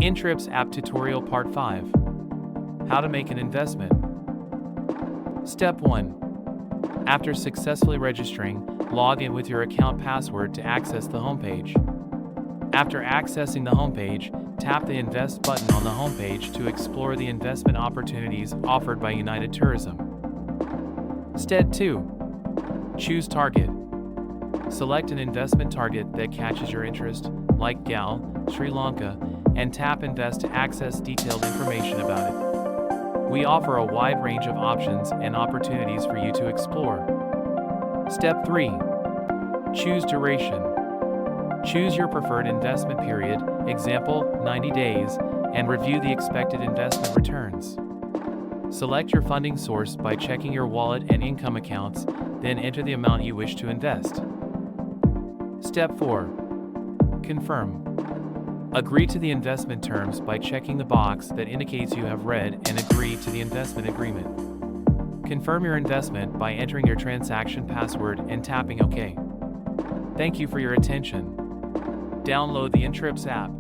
inTrips app tutorial part 5. How to make an investment. Step 1. After successfully registering, log in with your account password to access the homepage. After accessing the homepage, tap the Invest button on the homepage to explore the investment opportunities offered by United Tourism. Step 2. Choose Target. Select an investment target that catches your interest, like Galle, Sri Lanka, and tap Invest to access detailed information about it. We offer a wide range of options and opportunities for you to explore. Step 3. Choose Duration. Choose your preferred investment period, example, 90 days, and review the expected investment returns. Select your funding source by checking your wallet and income accounts, then enter the amount you wish to invest. Step 4. Confirm. Agree to the investment terms by checking the box that indicates you have read and agreed to the investment agreement. Confirm your investment by entering your transaction password and tapping OK. Thank you for your attention. Download the inTrips app.